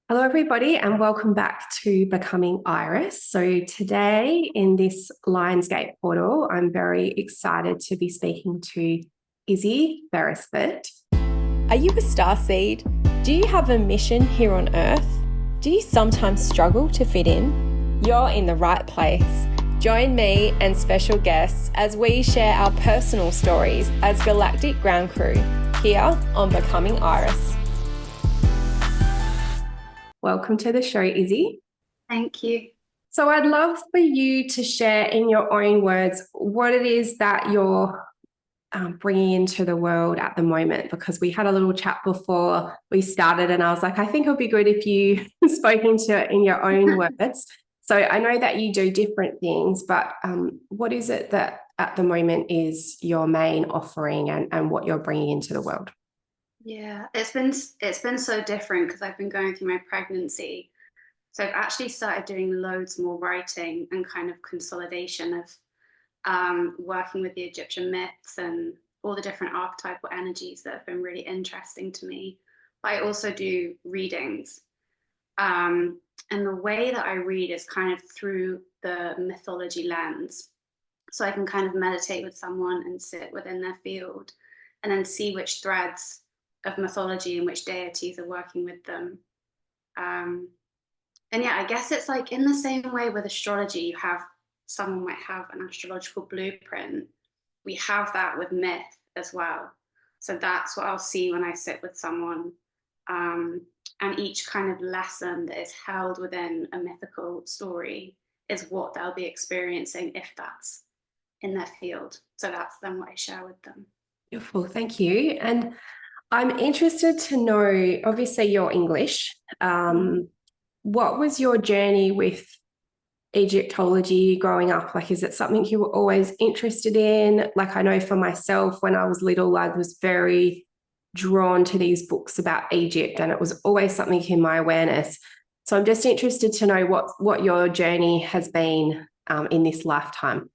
Hello, everybody, and welcome back to Becoming Iris. So, today in this Lionsgate portal, I'm very excited to be speaking to Izzy Beresford. Are you a starseed? Do you have a mission here on Earth? Do you sometimes struggle to fit in? You're in the right place. Join me and special guests as we share our personal stories as galactic ground crew here on Becoming Iris. Welcome to the show, Izzy. Thank you. So, I'd love for you to share in your own words what it is that you're bringing into the world at the moment, because we had a little chat before we started and I was like, I think it'll be good if you spoke into it in your own words. So I know that you do different things, but what is it that at the moment is your main offering and what you're bringing into the world? Yeah, it's been so different because I've been going through my pregnancy. So I've actually started doing loads more writing and kind of consolidation of working with the Egyptian myths and all the different archetypal energies that have been really interesting to me. But I also do readings. And the way that I read is kind of through the mythology lens. So I can kind of meditate with someone and sit within their field and then see which threads of mythology and which deities are working with them. And yeah, I guess it's like in the same way with astrology, someone might have an astrological blueprint. We have that with myth as well. So that's what I'll see when I sit with someone. And each kind of lesson that is held within a mythical story is what they'll be experiencing if that's in their field. So that's then what I share with them. Beautiful, thank you. And I'm interested to know, obviously you're English. What was your journey with Egyptology growing up? Like, is it something you were always interested in? Like, I know for myself, when I was little, I was very drawn to these books about Egypt, and it was always something in my awareness. So I'm just interested to know what your journey has been in this lifetime.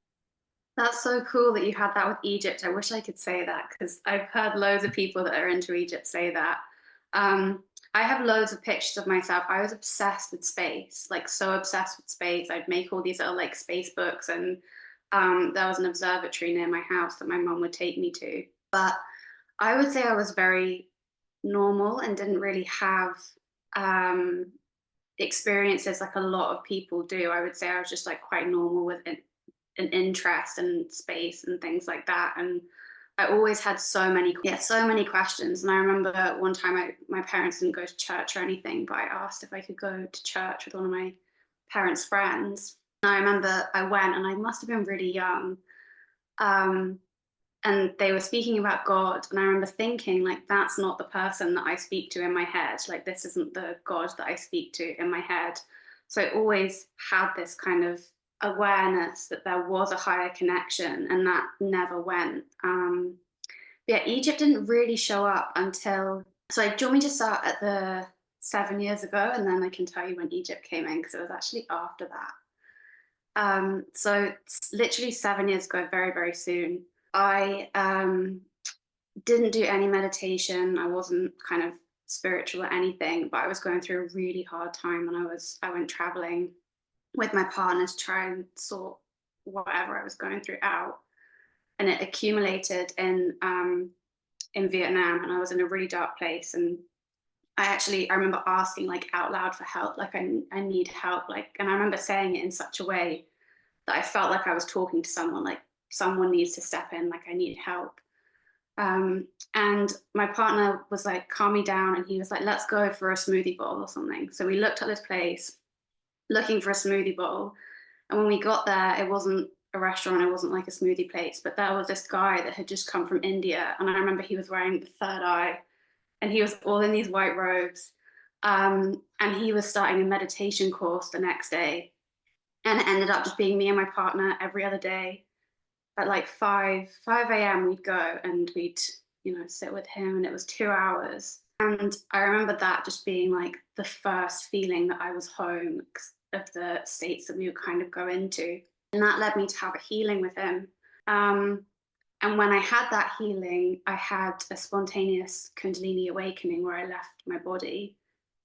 That's so cool that you had that with Egypt. I wish I could say that because I've heard loads of people that are into Egypt say that. I have loads of pictures of myself. I was obsessed with space, like so obsessed with space. I'd make all these little like space books, and there was an observatory near my house that my mum would take me to. But I would say I was very normal and didn't really have experiences like a lot of people do. I would say I was just like quite normal with an interest in space and things like that. And I always had so many questions. And I remember one time my parents didn't go to church or anything, but I asked if I could go to church with one of my parents' friends. And I remember I went, and I must have been really young. And they were speaking about God. And I remember thinking, like, that's not the person that I speak to in my head. Like, this isn't the God that I speak to in my head. So I always had this kind of awareness that there was a higher connection, and that never went. Yeah, Egypt didn't really show up until, so do you want me to start at the 7 years ago, and then I can tell you when Egypt came in, because it was actually after that. So literally 7 years ago, very, very soon, I didn't do any meditation. I wasn't kind of spiritual or anything, but I was going through a really hard time, and I went traveling with my partner to try and sort whatever I was going through out. And it accumulated in Vietnam, and I was in a really dark place. And I remember asking like out loud for help, like I need help, like, and I remember saying it in such a way that I felt like I was talking to someone, like someone needs to step in, like I need help. And my partner was like, calm me down, and he was like, let's go for a smoothie bowl or something. So we looked at this place looking for a smoothie bowl, and when we got there, it wasn't a restaurant, it wasn't like a smoothie place, but there was this guy that had just come from India, and I remember he was wearing the third eye, and he was all in these white robes, and he was starting a meditation course the next day, and it ended up just being me and my partner every other day. At like 5 a.m. we'd go, and we'd sit with him, and it was 2 hours. And I remember that just being like the first feeling that I was home of the states that we would kind of go into. And that led me to have a healing with him. And when I had that healing, I had a spontaneous Kundalini awakening where I left my body.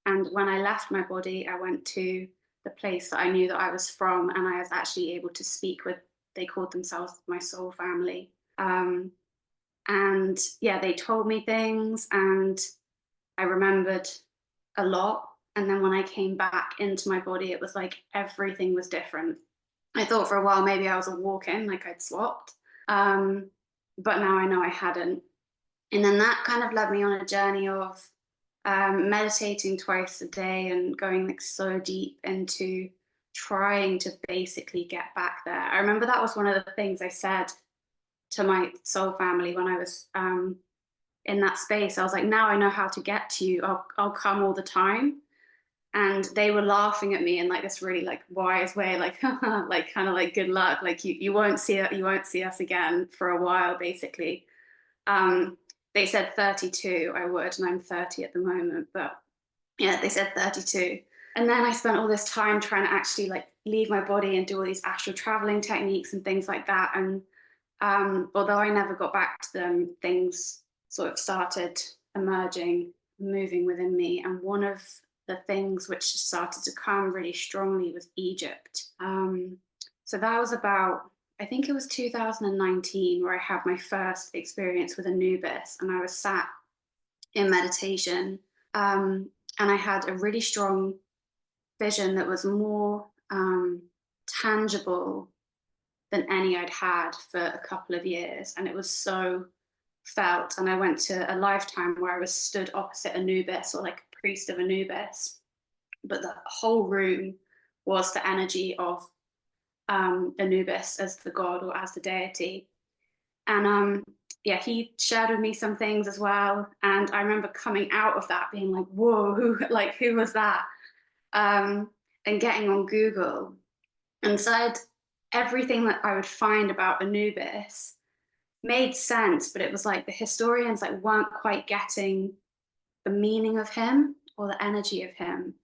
And when I left my body, I went to the place that I knew that I was from, and I was actually able to speak with, they called themselves my soul family. And yeah, they told me things and I remembered a lot. And then when I came back into my body, it was like everything was different. I thought for a while maybe I was a walk-in, like I'd swapped. But now I know I hadn't. And then that kind of led me on a journey of meditating twice a day and going like so deep into trying to basically get back there. I remember that was one of the things I said to my soul family when I was in that space. I was like, now I know how to get to you. I'll come all the time. And they were laughing at me in like this really like wise way, like like kind of like good luck, like you won't see us again for a while, basically. They said 32 I would, and I'm 30 at the moment, but yeah, they said 32. And then I spent all this time trying to actually like leave my body and do all these astral traveling techniques and things like that. And although I never got back to them, things sort of started emerging, moving within me. And one of the things which started to come really strongly was Egypt. So that was about, I think it was 2019, where I had my first experience with Anubis, and I was sat in meditation, and I had a really strong vision that was more tangible than any I'd had for a couple of years, and it was so felt. And I went to a lifetime where I was stood opposite Anubis, or like a priest of Anubis, but the whole room was the energy of Anubis as the god or as the deity. And yeah, he shared with me some things as well. And I remember coming out of that being like, whoa, who was that? And getting on Google, and said everything that I would find about Anubis made sense, but it was like the historians like weren't quite getting the meaning of him or the energy of him.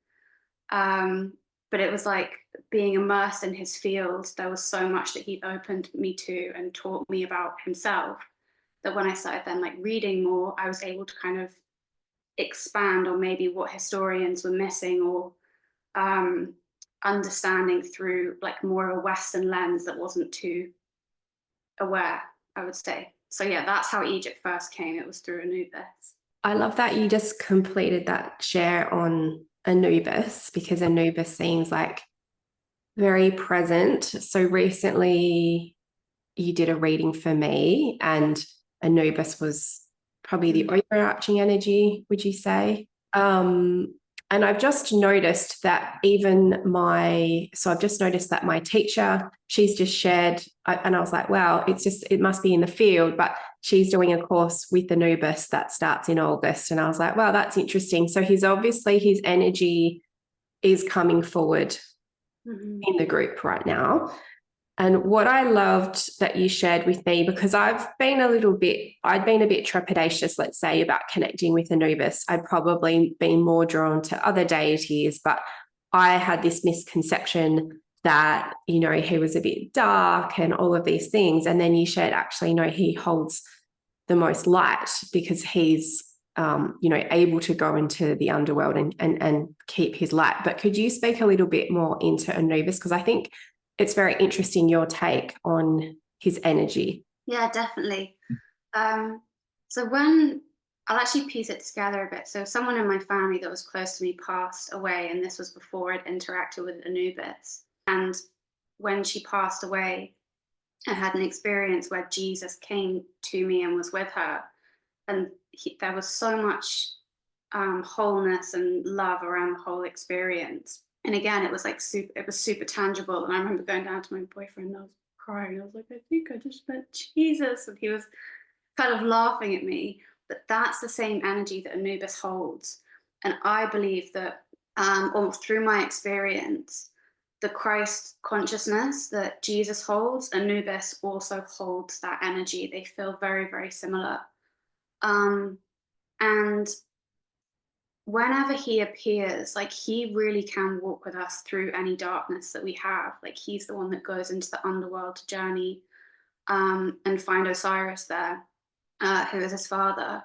But it was like being immersed in his field, there was so much that he'd opened me to and taught me about himself, that when I started then like reading more, I was able to kind of expand on maybe what historians were missing, or understanding through like more of a Western lens that wasn't too aware, I would say. So yeah, that's how Egypt first came. It was through Anubis. I love that you just completed that share on Anubis, because Anubis seems like very present. So recently you did a reading for me, and Anubis was probably the overarching energy, would you say? And I've just noticed that I've just noticed that my teacher, she's just shared, and I was like, wow, it must be in the field, but she's doing a course with Anubis that starts in August. And I was like, wow, that's interesting. So his energy is coming forward in the group right now. And what I loved that you shared with me, because I'd been a bit trepidatious, let's say, about connecting with Anubis. I'd probably been more drawn to other deities, but I had this misconception that, he was a bit dark and all of these things. And then you shared, actually, no, he holds the most light, because he's, able to go into the underworld and keep his light. But could you speak a little bit more into Anubis? Because I think it's very interesting, your take on his energy. Yeah, definitely. So when I'll actually piece it together a bit. So someone in my family that was close to me passed away, and this was before I'd interacted with Anubis. And when she passed away, I had an experience where Jesus came to me and was with her. And there was so much wholeness and love around the whole experience. And again, it was super tangible. And I remember going down to my boyfriend and I was crying. I was like, I think I just met Jesus. And he was kind of laughing at me. But that's the same energy that Anubis holds. And I believe that, or through my experience, the Christ consciousness that Jesus holds, Anubis also holds that energy. They feel very, very similar. And whenever he appears, like, he really can walk with us through any darkness that we have. Like, he's the one that goes into the underworld to journey and find Osiris there, who is his father.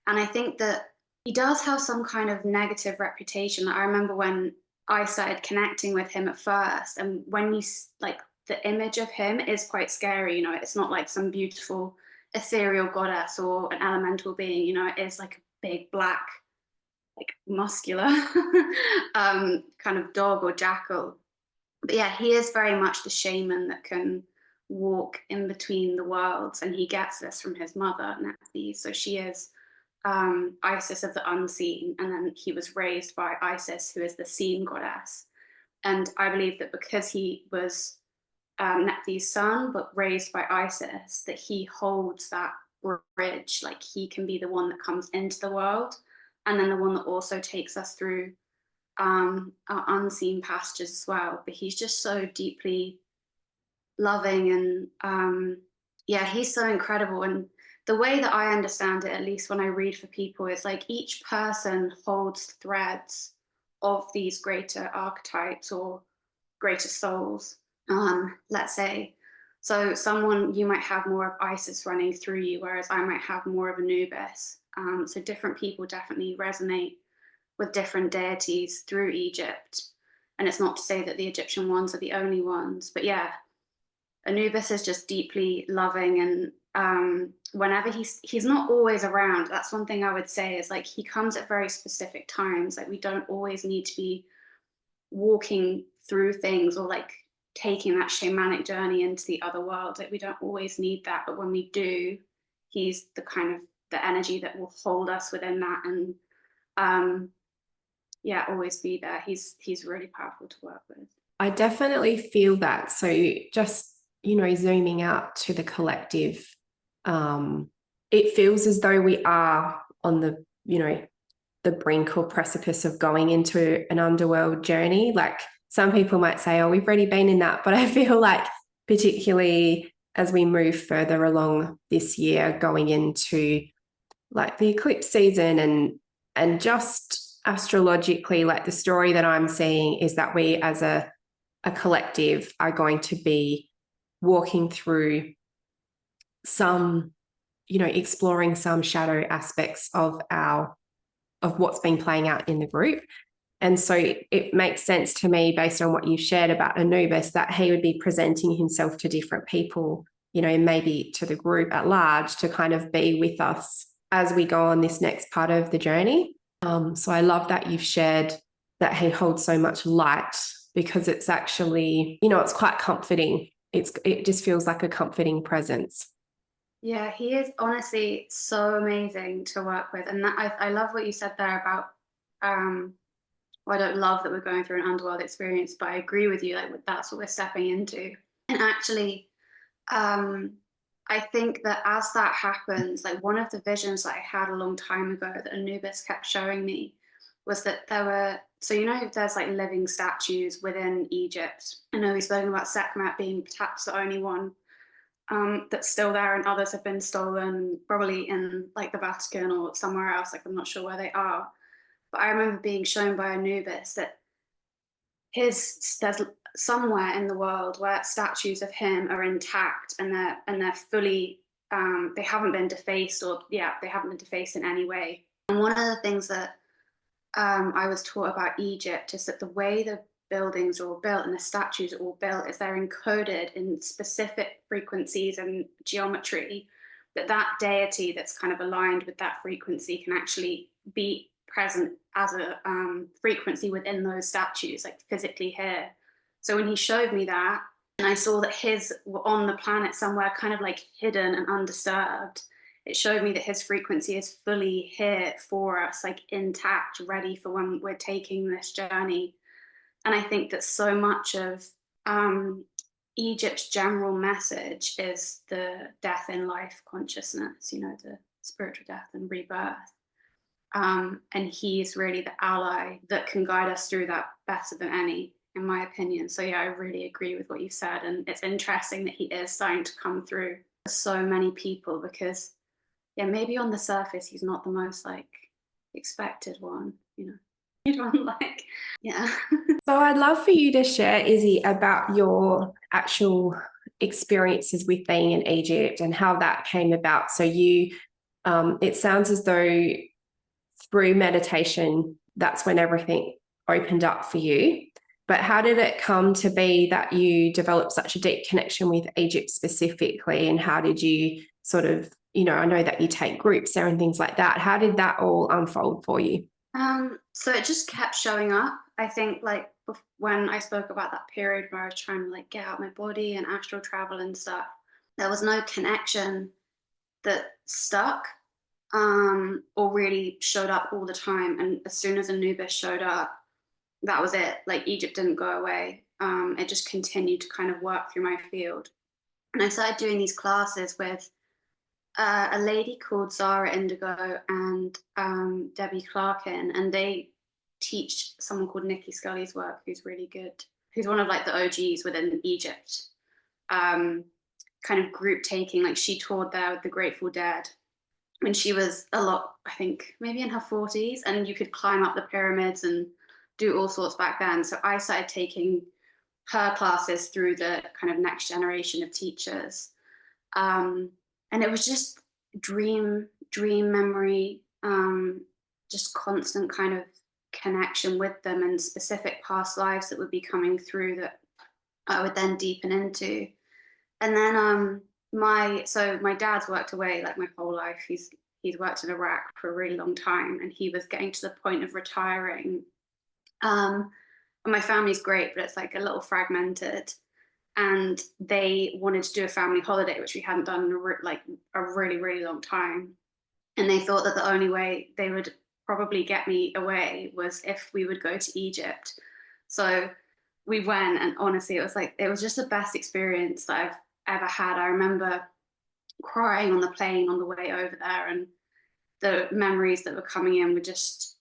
And I think that He does have some kind of negative reputation. I remember when I started connecting with him at first, and when you like, the image of him is quite scary. You know, it's not like some beautiful ethereal goddess or an elemental being. You know, it is like a big black, like muscular kind of dog or jackal. But yeah, he is very much the shaman that can walk in between the worlds, and he gets this from his mother, Nephthys. So she is Isis of the unseen, and then he was raised by Isis, who is the seen goddess. And I believe that because he was Nephthys' son, but raised by Isis, that he holds that bridge. Like, he can be the one that comes into the world, and then the one that also takes us through our unseen pastures as well. But he's just so deeply loving, and yeah, he's so incredible. And the way that I understand it, at least when I read for people, is like each person holds threads of these greater archetypes or greater souls, let's say. So someone, you might have more of Isis running through you, whereas I might have more of Anubis. So different people definitely resonate with different deities through Egypt. And it's not to say that the Egyptian ones are the only ones, but yeah, Anubis is just deeply loving, and whenever he's not always around. That's one thing I would say, is like, he comes at very specific times. Like, we don't always need to be walking through things or like taking that shamanic journey into the other world. Like, we don't always need that, but when we do, he's the kind of the energy that will hold us within that, and yeah, always be there. He's really powerful to work with. I definitely feel that. So just, zooming out to the collective, it feels as though we are on the, the brink or precipice of going into an underworld journey. Like, some people might say, oh, we've already been in that. But I feel like, particularly as we move further along this year, going into like the eclipse season, and just astrologically, like, the story that I'm seeing is that we as a collective are going to be walking through some, exploring some shadow aspects of what's been playing out in the group. And so it makes sense to me, based on what you've shared about Anubis, that he would be presenting himself to different people, maybe to the group at large, to kind of be with us as we go on this next part of the journey. So I love that you've shared that he holds so much light, because it's actually, it's quite comforting. It just feels like a comforting presence. Yeah, he is honestly so amazing to work with. And that, I love what you said there about, well, I don't love that we're going through an underworld experience, but I agree with you, like, that's what we're stepping into. And actually, I think that as that happens, like, one of the visions that I had a long time ago that Anubis kept showing me was that there were, so there's like living statues within Egypt. I know we've spoken about Sekhmet being perhaps the only one that's still there, and others have been stolen, probably in like the Vatican or somewhere else. Like, I'm not sure where they are. But I remember being shown by Anubis that there's somewhere in the world where statues of him are intact, and they're fully they haven't been defaced, or they haven't been defaced in any way. And one of the things that I was taught about Egypt is that the way the buildings are all built and the statues are all built is they're encoded in specific frequencies and geometry, that deity that's kind of aligned with that frequency can actually be present as a frequency within those statues, like physically here. So when he showed me that, and I saw that his were on the planet somewhere, kind of like hidden and undisturbed, it showed me that his frequency is fully here for us, like intact, ready for when we're taking this journey. And I think that so much of Egypt's general message is the death in life consciousness, the spiritual death and rebirth. And he's really the ally that can guide us through that better than any, in my opinion. So yeah, I really agree with what you said. And it's interesting that he is starting to come through for so many people, because yeah, maybe on the surface he's not the most like expected one, like, yeah. So I'd love for you to share, Izzy, about your actual experiences with being in Egypt and how that came about. So you, it sounds as though through meditation, that's when everything opened up for you. But how did it come to be that you developed such a deep connection with Egypt specifically? And how did you sort of, I know that you take groups there and things like that. How did that all unfold for you? So it just kept showing up. I think like when I spoke about that period where I was trying to like get out my body and astral travel and stuff, there was no connection that stuck or really showed up all the time. And as soon as Anubis showed up, that was it. Like Egypt didn't go away. It just continued to kind of work through my field. And I started doing these classes with a lady called Zara Indigo and Debbie Clarkin, and they teach someone called Nikki Scully's work, who's really good, who's one of like the OGs within Egypt. Kind of group taking, like she toured there with the Grateful Dead when she was a lot, I think maybe in her 40s, and you could climb up the pyramids and do all sorts back then. So I started taking her classes through the kind of next generation of teachers. And it was just dream memory, just constant kind of connection with them and specific past lives that would be coming through that I would then deepen into. And then my dad's worked away like my whole life. He's worked in Iraq for a really long time, and he was getting to the point of retiring. And my family's great, but it's like a little fragmented. And they wanted to do a family holiday, which we hadn't done in a really, really long time. And they thought that the only way they would probably get me away was if we would go to Egypt. So we went, and honestly, it was just the best experience that I've ever had. I remember crying on the plane on the way over there, and the memories that were coming in were just,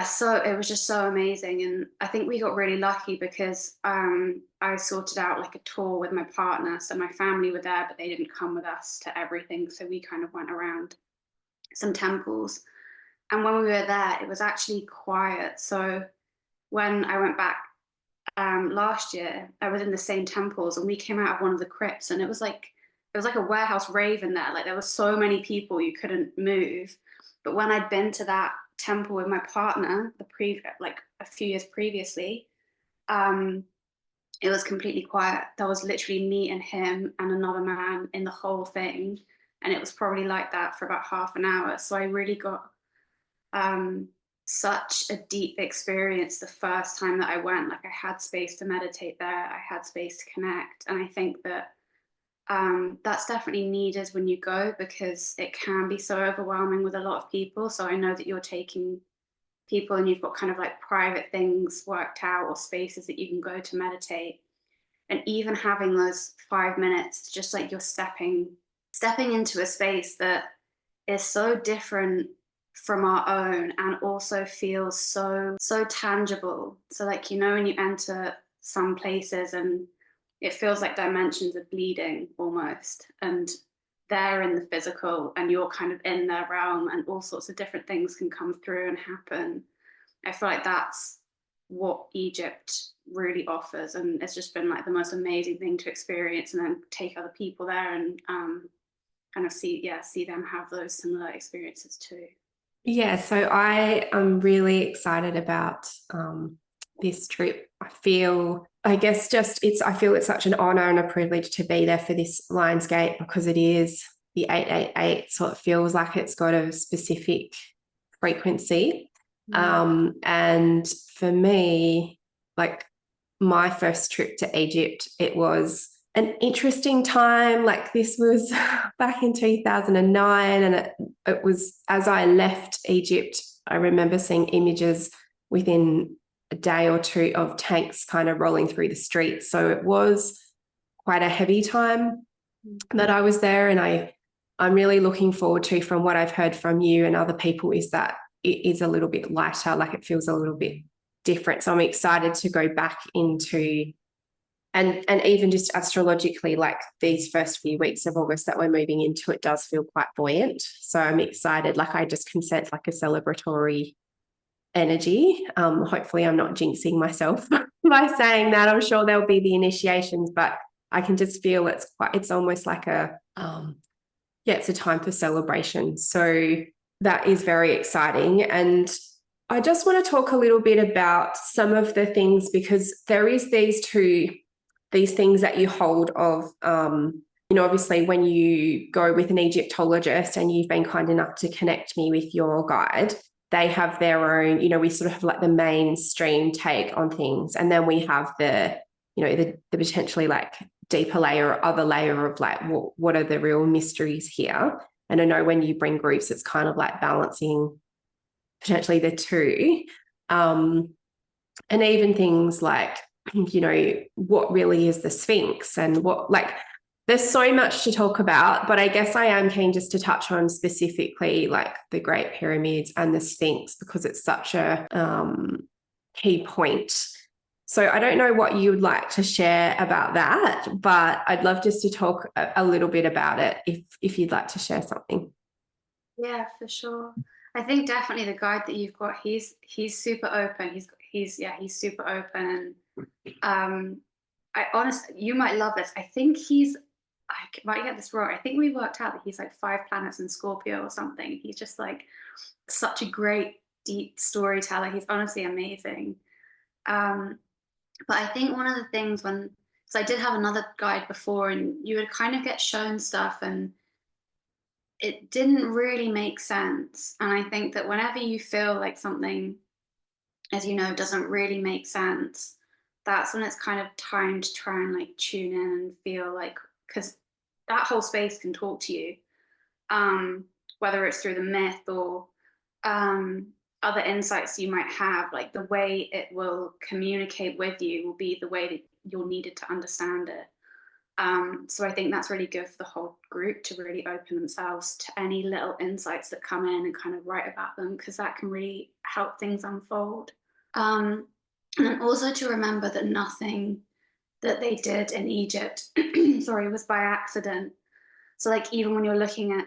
so it was just so amazing. And I think we got really lucky because I sorted out like a tour with my partner. So my family were there, but they didn't come with us to everything. So we kind of went around some temples. And when we were there, it was actually quiet. So when I went back last year, I was in the same temples, and we came out of one of the crypts, and it was like a warehouse rave in there. Like there were so many people, you couldn't move. But when I'd been to that temple with my partner a few years previously, it was completely quiet. There was literally me and him and another man in the whole thing, and it was probably like that for about half an hour. So I really got such a deep experience the first time that I went. Like I had space to meditate there, I had space to connect. And I think that that's definitely needed when you go, because it can be so overwhelming with a lot of people. So I know that you're taking people and you've got kind of like private things worked out, or spaces that you can go to meditate. And even having those 5 minutes, just like you're stepping into a space that is so different from our own, and also feels so tangible. So like, when you enter some places and it feels like dimensions are bleeding almost, and they're in the physical and you're kind of in their realm, and all sorts of different things can come through and happen. I feel like that's what Egypt really offers, and it's just been like the most amazing thing to experience, and then take other people there and kind of see them have those similar experiences too. Yeah, so I am really excited about this trip. I feel it's such an honor and a privilege to be there for this Lionsgate, because it is the 888, so it feels like it's got a specific frequency. And for me, like my first trip to Egypt, it was an interesting time. Like this was back in 2009, and it was, as I left Egypt, I remember seeing images within a day or two of tanks kind of rolling through the streets. So it was quite a heavy time that I was there, and I'm really looking forward to, from what I've heard from you and other people, is that it is a little bit lighter, like it feels a little bit different. So I'm excited to go back into, and even just astrologically, like these first few weeks of August that we're moving into, it does feel quite buoyant. So I'm excited. Like I just can sense like a celebratory energy. Hopefully I'm not jinxing myself by saying that. I'm sure there'll be the initiations, but I can just feel it's almost like it's a time for celebration. So that is very exciting. And I just want to talk a little bit about some of the things, because there is these things that you hold of, obviously when you go with an Egyptologist and you've been kind enough to connect me with your guide, they have their own, we sort of have like the mainstream take on things. And then we have the potentially like deeper layer or other layer of like, what are the real mysteries here? And I know when you bring groups, it's kind of like balancing potentially the two. And even things like, what really is the Sphinx, and what, like, there's so much to talk about, but I guess I am keen just to touch on specifically like the Great Pyramids and the Sphinx, because it's such a key point. So I don't know what you would like to share about that, but I'd love just to talk a little bit about it if you'd like to share something. Yeah, for sure. I think definitely the guide that you've got, he's super open. He's super open. And I honestly, you might love this. I think I might get this wrong. I think we worked out that he's like 5 planets in Scorpio or something. He's just like such a great, deep storyteller. He's honestly amazing. But I think one of the things so I did have another guide before, and you would kind of get shown stuff and it didn't really make sense. And I think that whenever you feel like something, as you know, doesn't really make sense, that's when it's kind of time to try and like tune in and feel like, because that whole space can talk to you, whether it's through the myth or other insights you might have. Like the way it will communicate with you will be the way that you'll need it to understand it. So I think that's really good for the whole group to really open themselves to any little insights that come in and kind of write about them, because that can really help things unfold. And then also to remember that nothing that they did in Egypt, was by accident. So like even when you're looking at,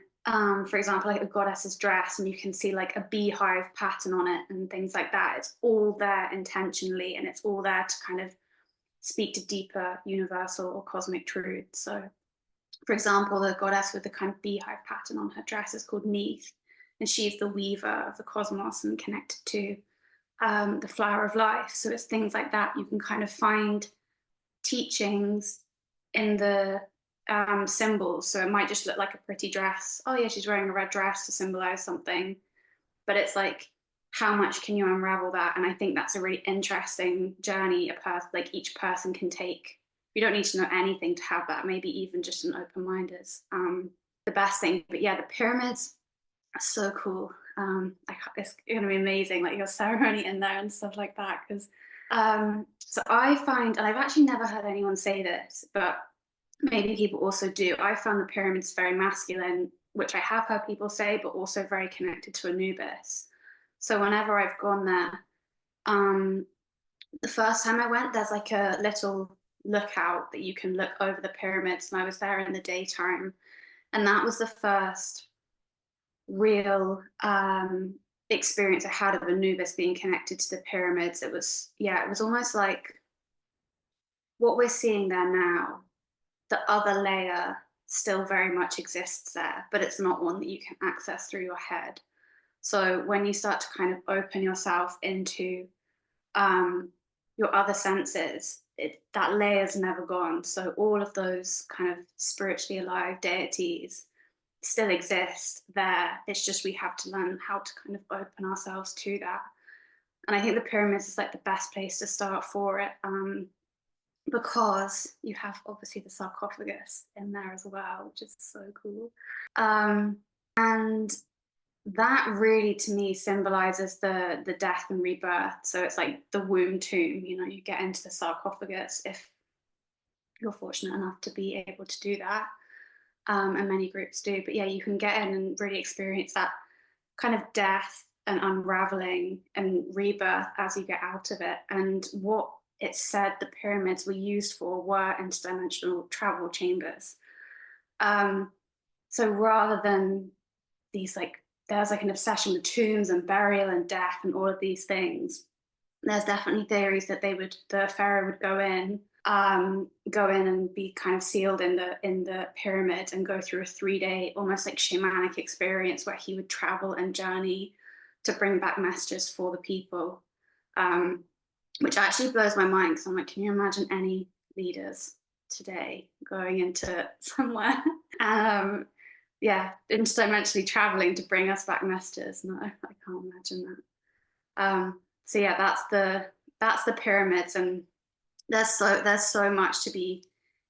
for example, like a goddess's dress, and you can see like a beehive pattern on it and things like that, it's all there intentionally, and it's all there to kind of speak to deeper universal or cosmic truths. So, for example, the goddess with the kind of beehive pattern on her dress is called Neith, and she's the weaver of the cosmos and connected to the flower of life. So it's things like that. You can kind of find teachings in the symbols. So it might just look like a pretty dress. Oh yeah, she's wearing a red dress to symbolize something. But it's like, how much can you unravel that? And I think that's a really interesting journey like each person can take. You don't need to know anything to have that. Maybe even just an open mind is the best thing. But yeah, the pyramids are so cool. It's going to be amazing, like your ceremony in there and stuff like that. Because so I find, and I've actually never heard anyone say this, but maybe people also do, I found the pyramids very masculine, which I have heard people say, but also very connected to Anubis. So whenever I've gone there, the first time I went, there's like a little lookout that you can look over the pyramids, and I was there in the daytime, and that was the first real experience I had of Anubis being connected to the pyramids. It was almost like what we're seeing there now, the other layer still very much exists there, but it's not one that you can access through your head. So when you start to kind of open yourself into your other senses, that layer's never gone. So all of those kind of spiritually alive deities still exist there. It's just we have to learn how to kind of open ourselves to that. And I think the pyramids is like the best place to start for it, because you have obviously the sarcophagus in there as well, which is so cool. And that really to me symbolizes the death and rebirth. So it's like the womb tomb, you get into the sarcophagus if you're fortunate enough to be able to do that. And many groups do. But yeah, you can get in and really experience that kind of death and unraveling and rebirth as you get out of it. And what it said the pyramids were used for were interdimensional travel chambers. So rather than these there's like an obsession with tombs and burial and death and all of these things, there's definitely theories that the pharaoh would go in and be kind of sealed in the pyramid and go through a 3-day almost like shamanic experience where he would travel and journey to bring back messages for the people, which actually blows my mind, because I'm like, can you imagine any leaders today going into somewhere yeah, interdimensionally traveling to bring us back messages? No, I can't imagine that. So yeah, that's the pyramids, and there's so much to be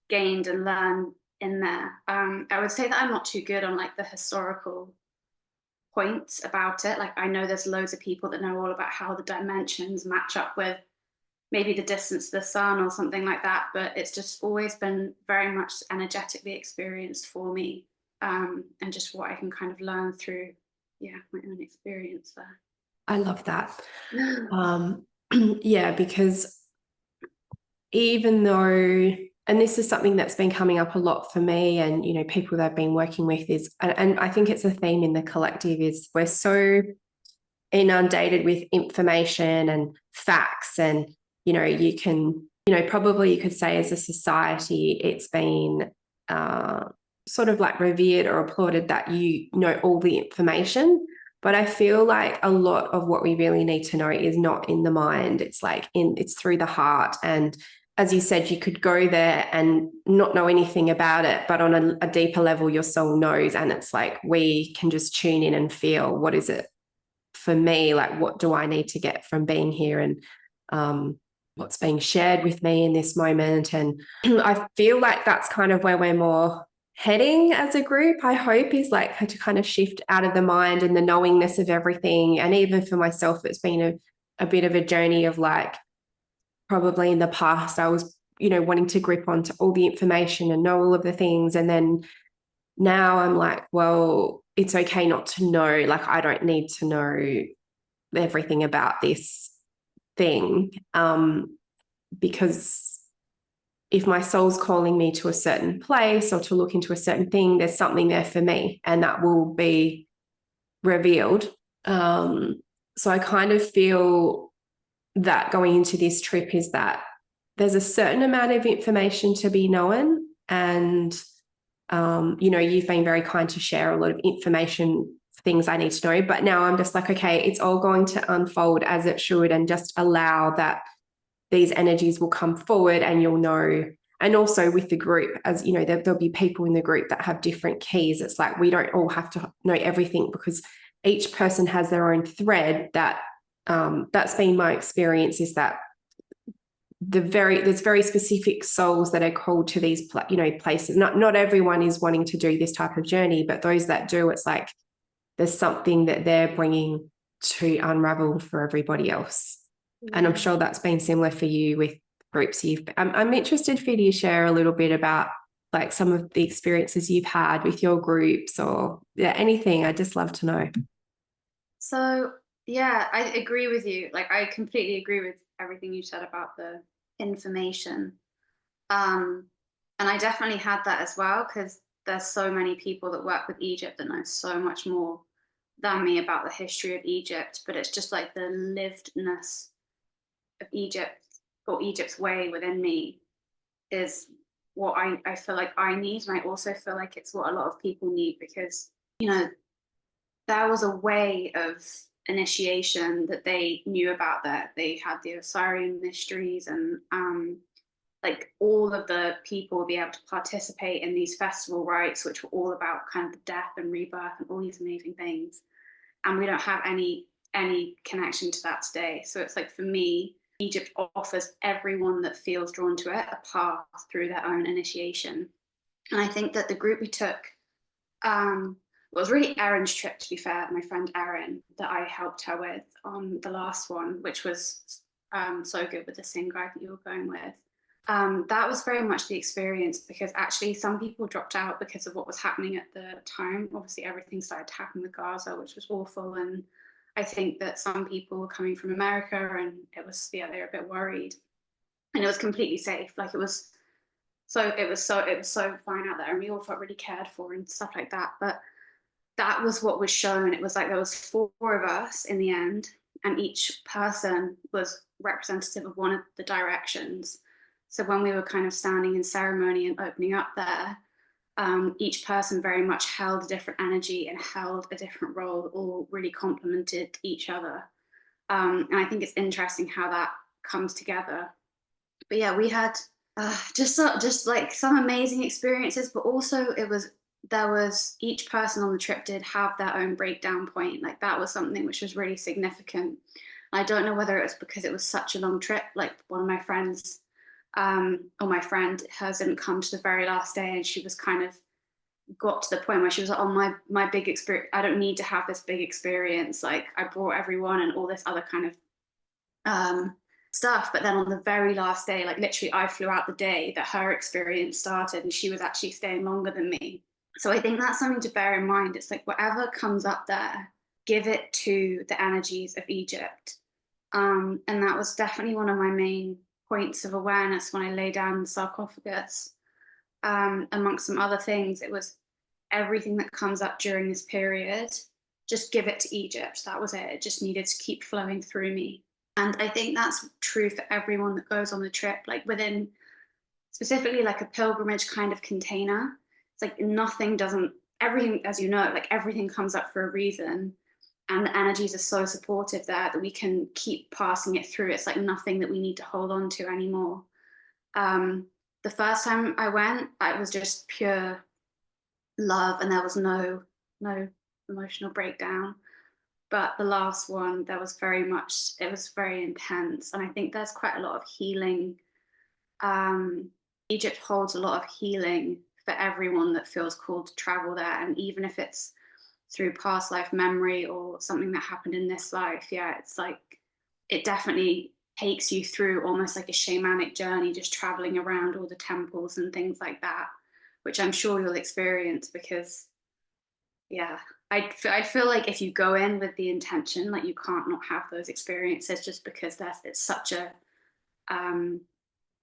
gained and learned in there. I would say that I'm not too good on like the historical points about it. Like, I know there's loads of people that know all about how the dimensions match up with maybe the distance to the sun or something like that, but it's just always been very much energetically experienced for me, and just what I can kind of learn through, yeah, my own experience there. I love that. Yeah, because even though, and this is something that's been coming up a lot for me and, you know, people that I've been working with is, and I think it's a theme in the collective, is we're so inundated with information and facts, and, you know, you can, you know, probably you could say as a society, it's been sort of like revered or applauded that you know all the information. But I feel like a lot of what we really need to know is not in the mind. It's like it's through the heart. And as you said, you could go there and not know anything about it, but on a deeper level, your soul knows. And it's like, we can just tune in and feel, what is it for me? Like, what do I need to get from being here? And what's being shared with me in this moment. And I feel like that's kind of where we're more heading as a group, I hope, is like to kind of shift out of the mind and the knowingness of everything. And even for myself, it's been a bit of a journey of like, probably in the past, I was, you know, wanting to grip onto all the information and know all of the things. And then now I'm like, well, it's okay not to know. Like, I don't need to know everything about this thing, because if my soul's calling me to a certain place or to look into a certain thing, there's something there for me, and that will be revealed. So I kind of feel that going into this trip is that there's a certain amount of information to be known. And, you know, you've been very kind to share a lot of information, things I need to know. But now I'm just like, okay, it's all going to unfold as it should, and just allow that these energies will come forward and you'll know. And also with the group, as you know, there'll be people in the group that have different keys. It's like, we don't all have to know everything, because each person has their own thread. That's been my experience, is that there's very specific souls that are called to these places. Not everyone is wanting to do this type of journey, but those that do, it's like there's something that they're bringing to unravel for everybody else. And I'm sure that's been similar for you with groups I'm interested for you to share a little bit about like some of the experiences you've had with your groups, or anything. I'd just love to know. So yeah, I agree with you. Like, I completely agree with everything you said about the information. And I definitely had that as well, because there's so many people that work with Egypt that know so much more than me about the history of Egypt, but it's just like the livedness of Egypt, or Egypt's way within me, is what I feel like I need. And I also feel like it's what a lot of people need, because, you know, there was a way of initiation that they knew about, that they had the Osirian mysteries, and like all of the people would be able to participate in these festival rites, which were all about kind of the death and rebirth and all these amazing things. And we don't have any connection to that today. So it's like, for me, Egypt offers everyone that feels drawn to it a path through their own initiation. And I think that the group we took, it was really Erin's trip, to be fair, my friend Erin, that I helped her with on the last one, which was so good, with the same guy that you were going with. That was very much the experience, because actually some people dropped out because of what was happening at the time. Obviously, everything started to happen with Gaza, which was awful. And I think that some people were coming from America, and it was, yeah, they were a bit worried. And it was completely safe. Like, it was so fine out there, and we all felt really cared for and stuff like that. But that was what was shown. It was like there was 4 of us in the end, and each person was representative of one of the directions. So when we were kind of standing in ceremony and opening up there, each person very much held a different energy and held a different role, all really complemented each other. And I think it's interesting how that comes together. But yeah, we had just like some amazing experiences, but also there was each person on the trip did have their own breakdown point. Like that was something which was really significant. I don't know whether it was because it was such a long trip. Like one of my friends, or my friend, hers didn't come to the very last day, and she was kind of got to the point where she was like, oh, my big experience, I don't need to have this big experience. Like I brought everyone and all this other kind of stuff. But then on the very last day, like literally I flew out the day that her experience started, and she was actually staying longer than me. So I think that's something to bear in mind. It's like whatever comes up there, give it to the energies of Egypt. And that was definitely one of my main points of awareness when I lay down the sarcophagus. Amongst some other things, it was everything that comes up during this period, just give it to Egypt. That was it. It just needed to keep flowing through me. And I think that's true for everyone that goes on the trip, like within specifically like a pilgrimage kind of container. It's like everything, as you know, like everything comes up for a reason. And the energies are so supportive there that we can keep passing it through. It's like nothing that we need to hold on to anymore. The first time I went, it was just pure love, and there was no emotional breakdown. But the last one, it was very intense. And I think there's quite a lot of healing. Egypt holds a lot of healing for everyone that feels called to travel there. And even if it's through past life memory or something that happened in this life, yeah, it's like it definitely takes you through almost like a shamanic journey, just traveling around all the temples and things like that, which I'm sure you'll experience. Because yeah, I feel like if you go in with the intention, like you can't not have those experiences, just because it's such a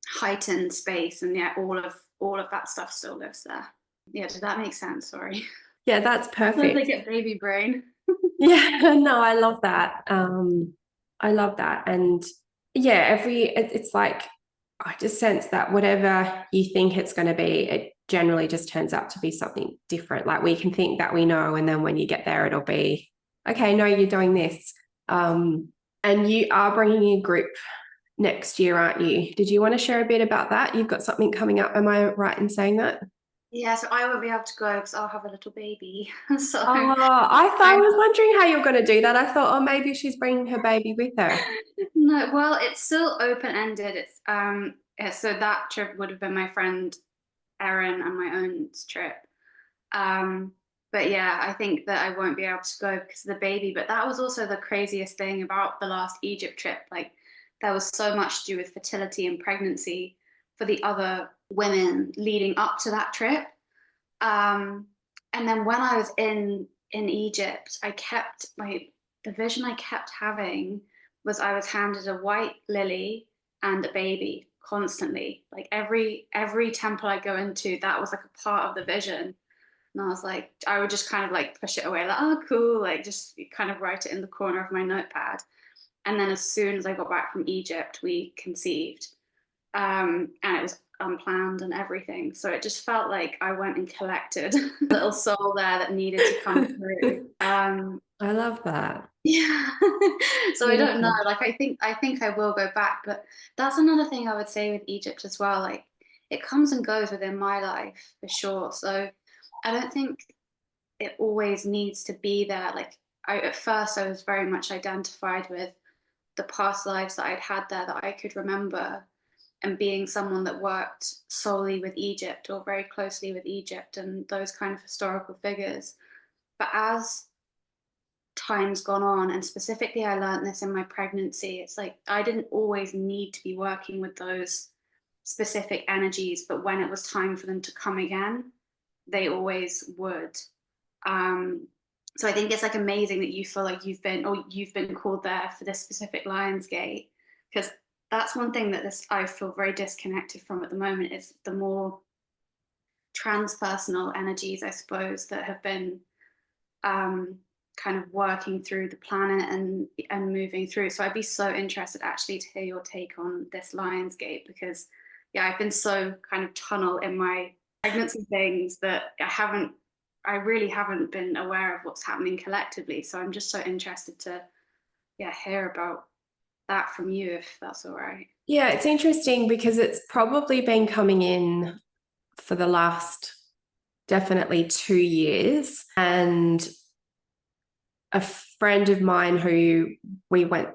heightened space, and yeah, all of that stuff still lives there. Yeah, does that make sense? Sorry. Yeah, that's perfect. Sounds like a baby brain. Yeah, no, I love that. I love that. And yeah, it's like I just sense that whatever you think it's going to be, it generally just turns out to be something different. Like we can think that we know, and then when you get there, it'll be, okay, no, you're doing this. And you are bringing a group next year, aren't you? Did you want to share a bit about that? You've got something coming up. Am I right in saying that? Yeah, so I won't be able to go because I'll have a little baby. So I was wondering how you're going to do that. I thought, oh, maybe she's bringing her baby with her. No, well, it's still open-ended. So that trip would have been my friend Erin and my own trip. But yeah, I think that I won't be able to go because of the baby. But that was also the craziest thing about the last Egypt trip. Like there was so much to do with fertility and pregnancy for the other women leading up to that trip. And then when I was in Egypt, the vision I kept having was I was handed a white lily and a baby constantly. Like every temple I go into, that was like a part of the vision. And I was like, I would just kind of like push it away, like, oh, cool, like just kind of write it in the corner of my notepad. And then as soon as I got back from Egypt, we conceived. And it was unplanned and everything. So it just felt like I went and collected a little soul there that needed to come through. I love that. Yeah. So I don't know. Like I think I will go back, but that's another thing I would say with Egypt as well. Like it comes and goes within my life for sure. So I don't think it always needs to be there. Like at first I was very much identified with the past lives that I'd had there that I could remember, and being someone that worked solely with Egypt or very closely with Egypt and those kind of historical figures. But as time's gone on, and specifically I learned this in my pregnancy, it's like I didn't always need to be working with those specific energies, but when it was time for them to come again, they always would. So I think it's like amazing that you feel like you've been called there for this specific Lion's Gate, because that's one thing that I feel very disconnected from at the moment, is the more transpersonal energies, I suppose, that have been kind of working through the planet and moving through. So I'd be so interested actually to hear your take on this Lionsgate, because yeah, I've been so kind of tunnel in my pregnancy things that I really haven't been aware of what's happening collectively. So I'm just so interested to hear about that from you, if that's all right. Yeah, it's interesting because it's probably been coming in for the last definitely 2 years. And a friend of mine who we went,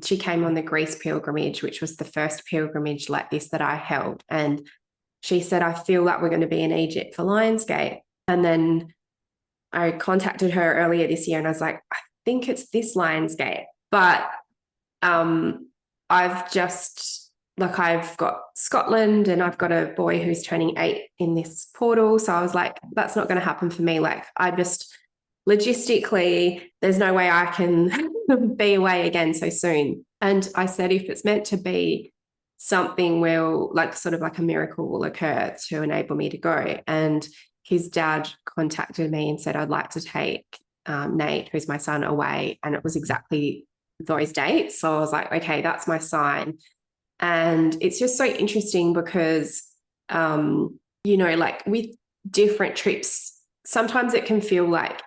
she came on the Greece pilgrimage, which was the first pilgrimage like this that I held. And she said, I feel like we're going to be in Egypt for Lionsgate. And then I contacted her earlier this year and I was like, I think it's this Lionsgate. But I've got Scotland and I've got a boy who's turning 8 in this portal. So I was like, that's not going to happen for me. Like, I just logistically, there's no way I can be away again so soon. And I said, if it's meant to be, something will, like, sort of like a miracle will occur to enable me to go. And his dad contacted me and said, I'd like to take Nate, who's my son, away. And it was exactly those dates. So I was like, okay, that's my sign. And it's just so interesting because, like with different trips, sometimes it can feel like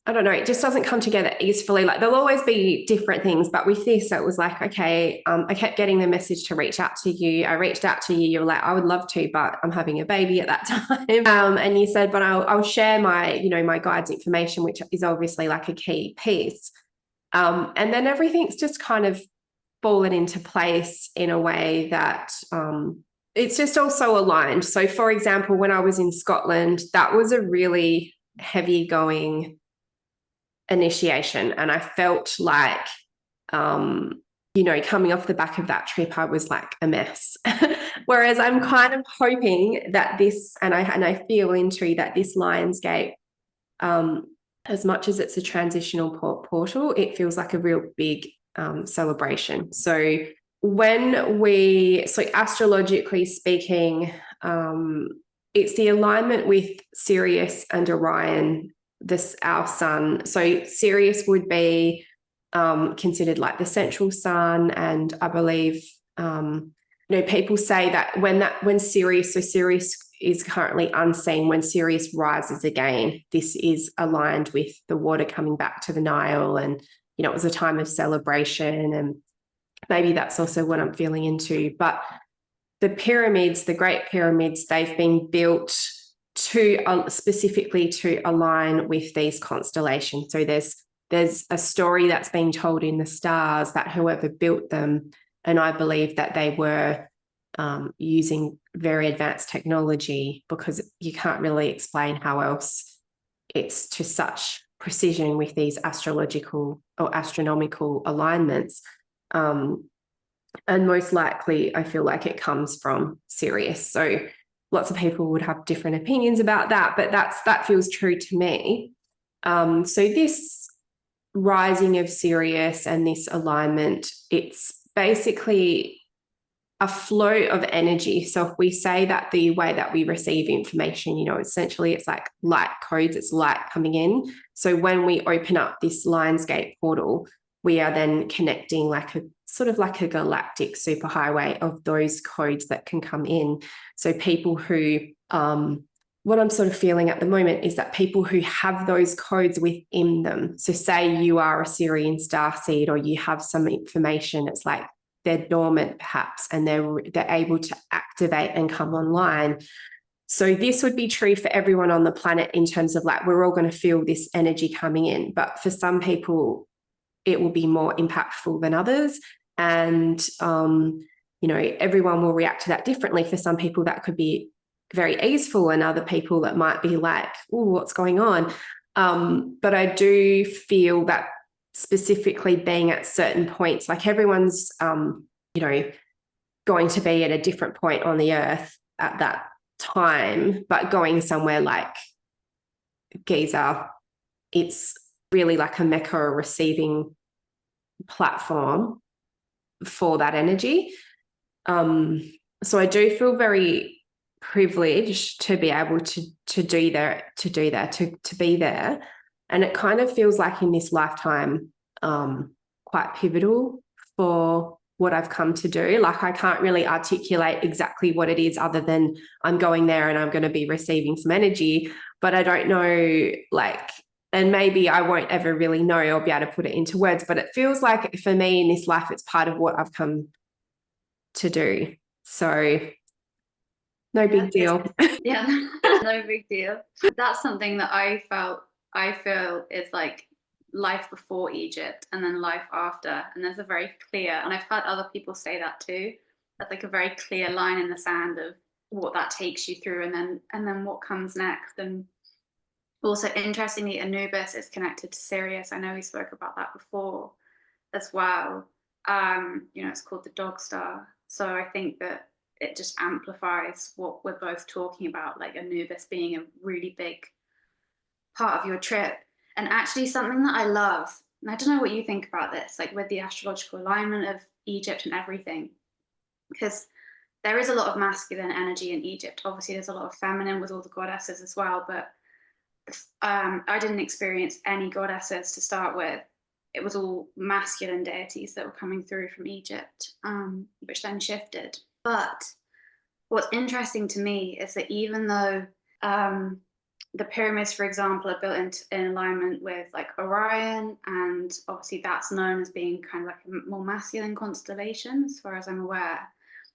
I don't know, it just doesn't come together easily. Like, there'll always be different things. But with this, it was like, okay, I kept getting the message to reach out to you. I reached out to you. You were like, I would love to, but I'm having a baby at that time. And you said, but I'll share my guide's information, which is obviously like a key piece. And then everything's just kind of fallen into place in a way that it's just also aligned. So, for example, when I was in Scotland, that was a really heavy going initiation. And I felt like, coming off the back of that trip, I was like a mess. Whereas I'm kind of hoping that I feel into that this Lionsgate, as much as it's a transitional portal, it feels like a real big celebration. So astrologically speaking, it's the alignment with Sirius and Orion, our sun. So Sirius would be considered like the central sun, and I believe people say that when Sirius is currently unseen, when Sirius rises again, this is aligned with the water coming back to the Nile, and it was a time of celebration, and maybe that's also what I'm feeling into. But the pyramids, the Great Pyramids, they've been built specifically to align with these constellations. So there's a story that's been told in the stars that whoever built them, and I believe that they were using very advanced technology, because you can't really explain how else it's to such precision with these astrological or astronomical alignments. And most likely, I feel like it comes from Sirius. So lots of people would have different opinions about that, but that feels true to me. So this rising of Sirius and this alignment, it's basically a flow of energy. So if we say that the way that we receive information, essentially it's like light codes, it's light coming in. So when we open up this Lionsgate portal, we are then connecting like a sort of like a galactic superhighway of those codes that can come in. So people who, what I'm sort of feeling at the moment is that people who have those codes within them, so say you are a Sirian starseed or you have some information, it's like they're dormant perhaps, and they're able to activate and come online. So this would be true for everyone on the planet in terms of like, we're all going to feel this energy coming in, but for some people, it will be more impactful than others. And, everyone will react to that differently. For some people, that could be very easeful, and other people that might be like, oh, what's going on? But I do feel that specifically being at certain points, like everyone's, going to be at a different point on the earth at that time, but going somewhere like Giza, it's really like a mecca, or receiving platform for that energy. So I do feel very privileged to be able to be there. And it kind of feels like in this lifetime, quite pivotal for what I've come to do. Like I can't really articulate exactly what it is other than I'm going there and I'm going to be receiving some energy, but I don't know, like, and maybe I won't ever really know or be able to put it into words, but it feels like for me in this life, it's part of what I've come to do. So no big deal. Yeah, no big deal. That's something that I feel is like life before Egypt and then life after. And there's a very clear, and I've heard other people say that too. That's like a very clear line in the sand of what that takes you through and then what comes next. And also interestingly, Anubis is connected to Sirius. I know we spoke about that before as well. It's called the dog star. So I think that it just amplifies what we're both talking about, like Anubis being a really big part of your trip. And actually something that I love, and I don't know what you think about this, like with the astrological alignment of Egypt and everything, because there is a lot of masculine energy in Egypt. Obviously, there's a lot of feminine with all the goddesses as well, but I didn't experience any goddesses to start with. It was all masculine deities that were coming through from Egypt, which then shifted. But what's interesting to me is that even though the pyramids, for example, are built in alignment with like Orion, and obviously that's known as being kind of like a more masculine constellation, as far as I'm aware.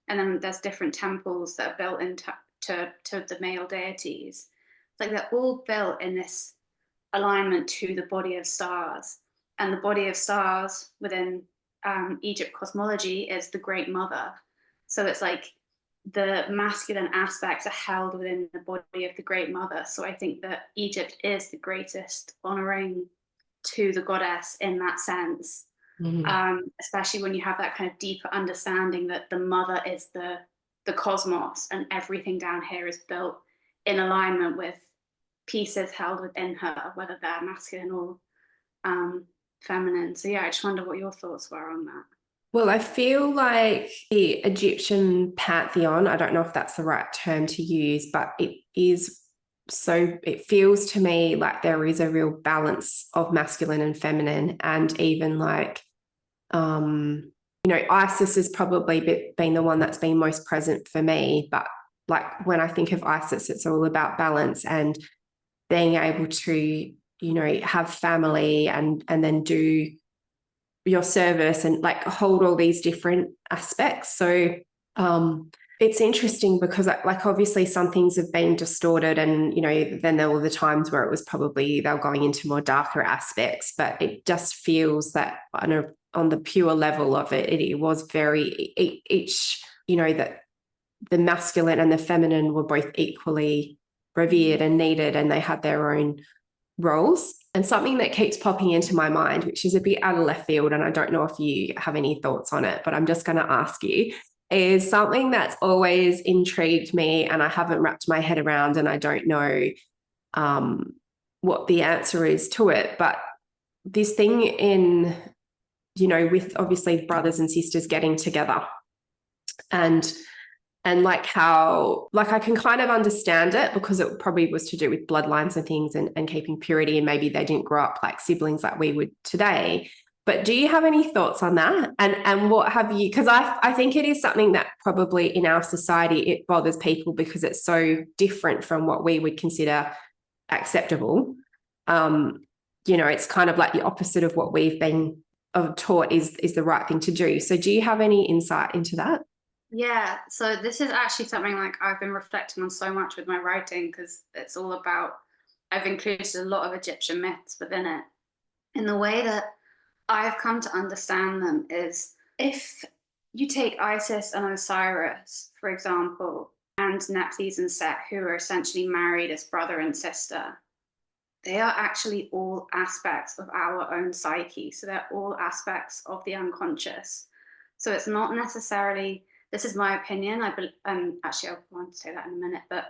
And then there's different temples that are built into the male deities. It's like they're all built in this alignment to the body of stars. And the body of stars within Egypt cosmology is the Great Mother. So it's like the masculine aspects are held within the body of the Great Mother. So I think that Egypt is the greatest honoring to the goddess in that sense, especially when you have that kind of deeper understanding that the mother is the cosmos and everything down here is built in alignment with pieces held within her, whether they're masculine or feminine. So yeah, I just wonder what your thoughts were on that. Well, I feel like the Egyptian pantheon, I don't know if that's the right term to use, but it feels to me like there is a real balance of masculine and feminine, and even like, Isis has probably been the one that's been most present for me. But like when I think of Isis, it's all about balance and being able to, have family and then do your service and like hold all these different aspects. So it's interesting because like obviously some things have been distorted, and then there were the times where it was probably they were going into more darker aspects, but it just feels that on the pure level of it was very each, that the masculine and the feminine were both equally revered and needed, and they had their own roles. And something that keeps popping into my mind, which is a bit out of left field, and I don't know if you have any thoughts on it, but I'm just going to ask you, is something that's always intrigued me and I haven't wrapped my head around, and I don't know what the answer is to it. But this thing in, with obviously brothers and sisters getting together, and like how, like I can kind of understand it because it probably was to do with bloodlines and things and keeping purity, and maybe they didn't grow up like siblings like we would today. But do you have any thoughts on that? And what have you, because I think it is something that probably in our society it bothers people because it's so different from what we would consider acceptable. It's kind of like the opposite of what we've been taught is the right thing to do. So do you have any insight into that? Yeah, so this is actually something like I've been reflecting on so much with my writing, because it's all about, I've included a lot of Egyptian myths within it. And the way that I've come to understand them is, if you take Isis and Osiris, for example, and Nephthys and Set, who are essentially married as brother and sister, they are actually all aspects of our own psyche. So they're all aspects of the unconscious. So it's not necessarily, this is my opinion, actually I want to say that in a minute, but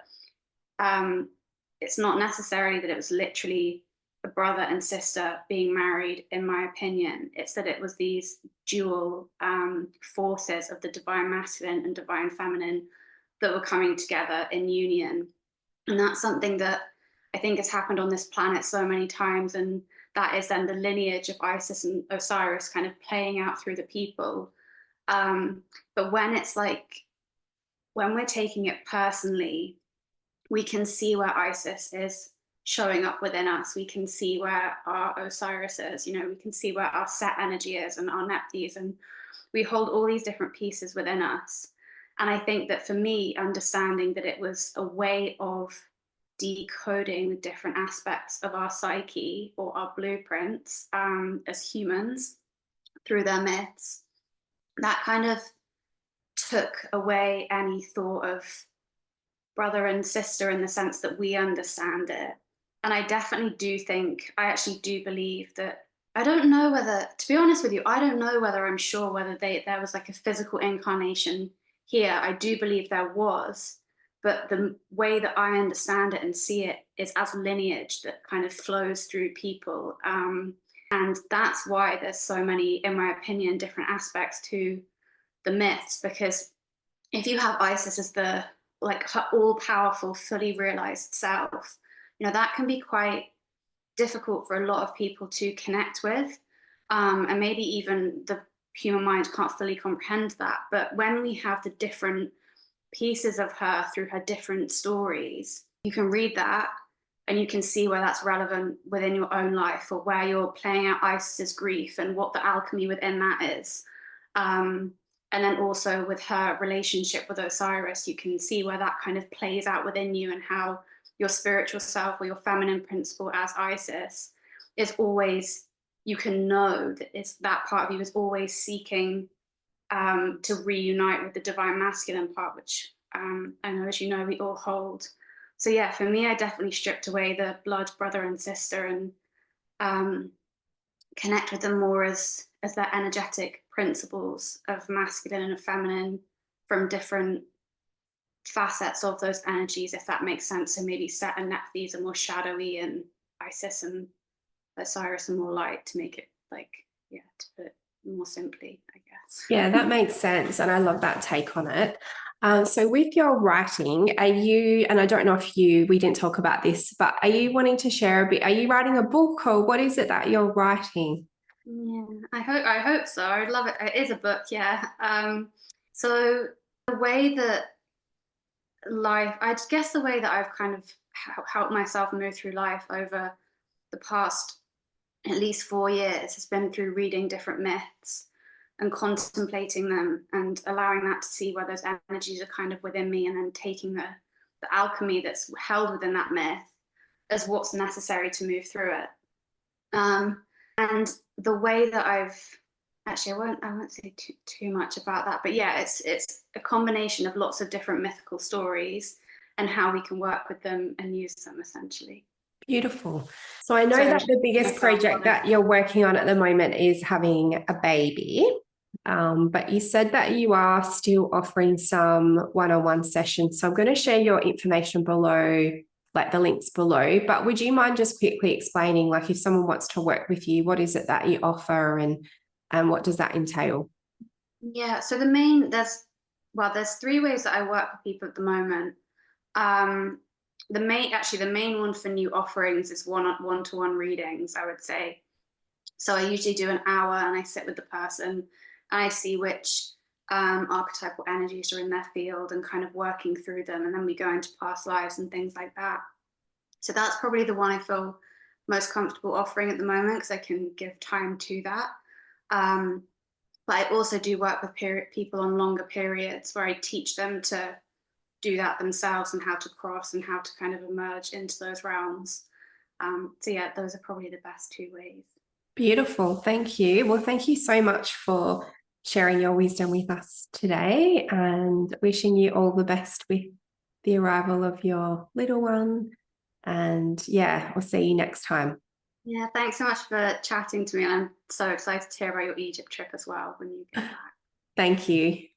it's not necessarily that it was literally a brother and sister being married, in my opinion. It's that it was these dual forces of the divine masculine and divine feminine that were coming together in union. And that's something that I think has happened on this planet so many times, and that is then the lineage of Isis and Osiris kind of playing out through the people. But when it's like, when we're taking it personally, we can see where Isis is showing up within us. We can see where our Osiris is, you know, we can see where our Set energy is and our Nephthys, and we hold all these different pieces within us. And I think that for me, understanding that it was a way of decoding the different aspects of our psyche or our blueprints as humans through their myths, that kind of took away any thought of brother and sister in the sense that we understand it. And I definitely do think, I actually do believe that, I don't know whether, to be honest with you, I don't know whether I'm sure whether there was like a physical incarnation here. I do believe there was, but the way that I understand it and see it is as lineage that kind of flows through people. And that's why there's so many, in my opinion, different aspects to the myths, because if you have Isis as the like all-powerful, fully realized self, you know, that can be quite difficult for a lot of people to connect with. And maybe even the human mind can't fully comprehend that. But when we have the different pieces of her through her different stories, you can read that and you can see where that's relevant within your own life, or where you're playing out Isis's grief and what the alchemy within that is. And then also with her relationship with Osiris, you can see where that kind of plays out within you, and how your spiritual self or your feminine principle as Isis is always, you can know that it's that part of you is always seeking to reunite with the divine masculine part, which I know, as you know, we all hold. So yeah, for me, I definitely stripped away the blood brother and sister, and connect with them more as their energetic principles of masculine and feminine from different facets of those energies, if that makes sense. So maybe Set and Nephthys are more shadowy, and Isis and Osiris are more light, to make it like, yeah, to put it more simply, I guess. Yeah, that makes sense. And I love that take on it. So with your writing, are you, and I don't know if we didn't talk about this, but are you wanting to share a bit? Are you writing a book, or what is it that you're writing? Yeah, I hope so. I'd love it. It is a book, yeah. So the way that life, I guess the way that I've kind of helped myself move through life over the past at least 4 years has been through reading different myths and contemplating them, and allowing that to see where those energies are kind of within me, and then taking the alchemy that's held within that myth as what's necessary to move through it. And the way that I've actually, I won't say too much about that, but yeah, it's a combination of lots of different mythical stories and how we can work with them and use them essentially. Beautiful. So I know that the biggest project that you're working on at the moment is having a baby. But you said that you are still offering some one-on-one sessions. So I'm going to share your information below, like the links below. But would you mind just quickly explaining, like, if someone wants to work with you, what is it that you offer, and what does that entail? Yeah, so there's 3 ways that I work with people at the moment. The main one for new offerings is one-to-one readings, I would say. So I usually do an hour, and I sit with the person, and I see which archetypal energies are in their field, and kind of working through them, and then we go into past lives and things like that. So that's probably the one I feel most comfortable offering at the moment, because I can give time to that. But I also do work with people on longer periods, where I teach them to do that themselves, and how to cross, and how to kind of emerge into those realms. So yeah, those are probably the best 2 ways. Beautiful. Thank you. Well, thank you so much for sharing your wisdom with us today, and wishing you all the best with the arrival of your little one. And yeah, I'll see you next time. Yeah, thanks so much for chatting to me. I'm so excited to hear about your Egypt trip as well when you get back. Thank you.